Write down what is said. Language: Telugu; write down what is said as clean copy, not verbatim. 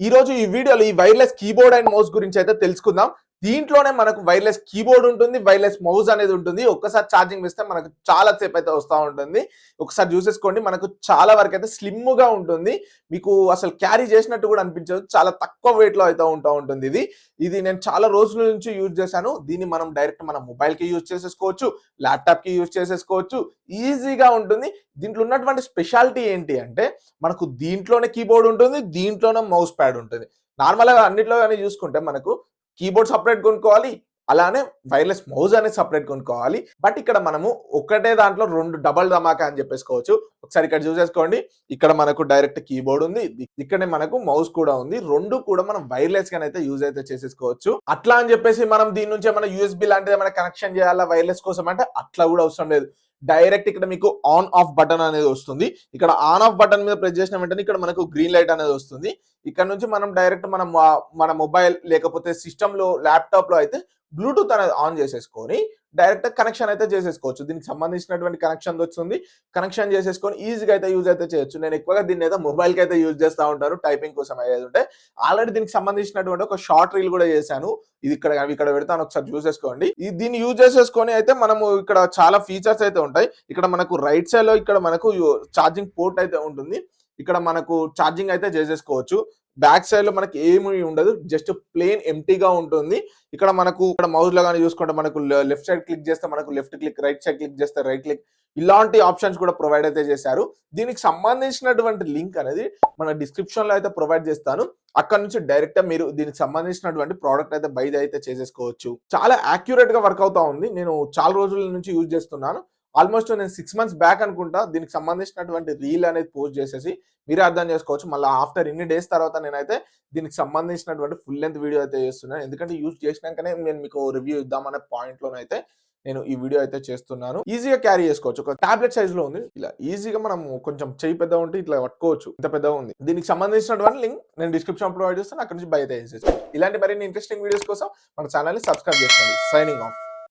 ఈ రోజు ఈ వీడియోలో ఈ వైర్లెస్ కీబోర్డ్ అండ్ మౌస్ గురించి అయితే తెలుసుకుందాం. దీంట్లోనే మనకు వైర్లెస్ కీబోర్డ్ ఉంటుంది, వైర్లెస్ మౌస్ అనేది ఉంటుంది. ఒక్కసారి ఛార్జింగ్ వేస్తే మనకు చాలా సేపు అయితే వస్తూ ఉంటుంది. ఒకసారి చూసేసుకోండి, మనకు చాలా వరకు అయితే స్లిమ్ గా ఉంటుంది. మీకు అసలు క్యారీ చేసినట్టు కూడా అనిపించదు. చాలా తక్కువ వెయిట్ లో అయితే ఉంటుంది. ఇది నేను చాలా రోజుల నుంచి యూజ్ చేశాను. దీన్ని మనం డైరెక్ట్ మన మొబైల్ కి యూజ్ చేసేసుకోవచ్చు, ల్యాప్టాప్ కి యూజ్ చేసేసుకోవచ్చు. ఈజీగా ఉంటుంది. దీంట్లో ఉన్నటువంటి స్పెషాలిటీ ఏంటి అంటే మనకు దీంట్లోనే కీబోర్డ్ ఉంటుంది, దీంట్లోనే మౌస్ ప్యాడ్ ఉంటుంది. నార్మల్ గా అన్నిట్లో కానీ చూసుకుంటే మనకు కీబోర్డ్ సపరేట్ కొనుక్కోవాలి, అలానే వైర్లెస్ మౌస్ అనేది సపరేట్ కొనుక్కోవాలి. బట్ ఇక్కడ మనము ఒకటే దాంట్లో రెండు డబల్ ధమాకా అని చెప్పేసుకోవచ్చు. ఒకసారి ఇక్కడ చూసేసుకోండి, ఇక్కడ మనకు డైరెక్ట్ కీబోర్డ్ ఉంది, ఇక్కడే మనకు మౌస్ కూడా ఉంది. రెండు కూడా మనం వైర్లెస్ గానైతే యూజ్ అయితే చేసేసుకోవచ్చు. అట్లా అని చెప్పేసి మనం దీని నుంచి ఏమైనా యూఎస్బి లాంటిది ఏమైనా కనెక్షన్ చేయాలా వైర్లెస్ కోసం అంటే అట్లా కూడా అవసరం లేదు. డైరెక్ట్ ఇక్కడ మీకు ఆన్ ఆఫ్ బటన్ అనేది వస్తుంది. ఇక్కడ ఆన్ ఆఫ్ బటన్ మీద ప్రెస్ చేసిన వెంటనే ఇక్కడ మనకు గ్రీన్ లైట్ అనేది వస్తుంది. ఇక్కడ నుంచి మనం డైరెక్ట్ మన మొబైల్ లేకపోతే సిస్టమ్ లో ల్యాప్టాప్ లో అయితే బ్లూటూత్ అనేది ఆన్ చేసేసుకొని డైరెక్ట్ కనెక్షన్ అయితే చేసేసుకోవచ్చు. దీనికి సంబంధించినటువంటి కనెక్షన్ వస్తుంది. కనెక్షన్ చేసేసుకొని ఈజీగా అయితే యూజ్ అయితే చేయొచ్చు. నేను ఎక్కువగా దీన్ని అయితే మొబైల్ కి అయితే యూజ్ చేస్తూ ఉంటాను, టైపింగ్ కోసం అయ్యేది ఉంటే. ఆల్రెడీ దీనికి సంబంధించినటువంటి ఒక షార్ట్ రీల్ కూడా చేశాను. ఇది ఇక్కడ పెడతాను, ఒకసారి చూసేసుకోండి. దీన్ని యూజ్ చేసేసుకొని అయితే మనము ఇక్కడ చాలా ఫీచర్స్ అయితే ఉంటాయి. ఇక్కడ మనకు రైట్ సైడ్ లో ఇక్కడ మనకు ఛార్జింగ్ పోర్ట్ అయితే ఉంటుంది. ఇక్కడ మనకు ఛార్జింగ్ అయితే చేసేసుకోవచ్చు. బ్యాక్ సైడ్ లో మనకి ఏమీ ఉండదు, జస్ట్ ప్లేన్ ఎంటీగా ఉంటుంది. ఇక్కడ మనకు ఇక్కడ మౌస్ లో కానీ చూసుకుంటే మనకు లెఫ్ట్ సైడ్ క్లిక్ చేస్తే మనకు left click, right side click చేస్తే రైట్ క్లిక్, ఇలాంటి ఆప్షన్స్ కూడా ప్రొవైడ్ అయితే చేశారు. దీనికి సంబంధించినటువంటి లింక్ అనేది మన డిస్క్రిప్షన్ లో అయితే ప్రొవైడ్ చేస్తాను. అక్కడ నుంచి డైరెక్ట్ మీరు దీనికి సంబంధించినటువంటి ప్రోడక్ట్ అయితే బై అయితే చేసేసుకోవచ్చు. చాలా యాక్యురేట్ గా వర్క్ అవుతా ఉంది. నేను చాలా రోజుల నుంచి యూజ్ చేస్తున్నాను. ఆల్మోస్ట్ నేను 6 months బ్యాక్ అనుకుంటా దీనికి సంబంధించినటువంటి రీల్ అనేది పోస్ట్ చేసేసి మీరే అర్థం చేసుకోవచ్చు. మళ్ళీ ఆఫ్టర్ ఇన్ని డేస్ తర్వాత నేనైతే దీనికి సంబంధించినటువంటి ఫుల్ లెంత్ వీడియో అయితే చేస్తున్నాను. ఎందుకంటే యూజ్ చేసినాకనే నేను మీకు రివ్యూ ఇద్దామనే పాయింట్ లోనైతే నేను ఈ వీడియో అయితే చేస్తున్నాను. ఈజీగా క్యారీ చేసుకోవచ్చు. ఒక టాబ్లెట్ సైజ్ లో ఉంది. ఇలా ఈజీగా మనం కొంచెం చెయ్యి పెద్ద ఉంటే ఇట్లా పట్టుకోవచ్చు, ఇంత పెద్దగా ఉంది. దీనికి సంబంధించినటువంటి లింక్ నేను డిస్క్రిప్షన్ ప్రొవైడ్ చేస్తాను, అక్కడ నుంచి బై అయితే చేసేసుకోవచ్చు. ఇలాంటి మరిన్ని ఇంట్రెస్టింగ్ వీడియోస్ కోసం మన ఛానల్ ని సబ్స్క్రైబ్ చేసుకోండి. Signing off.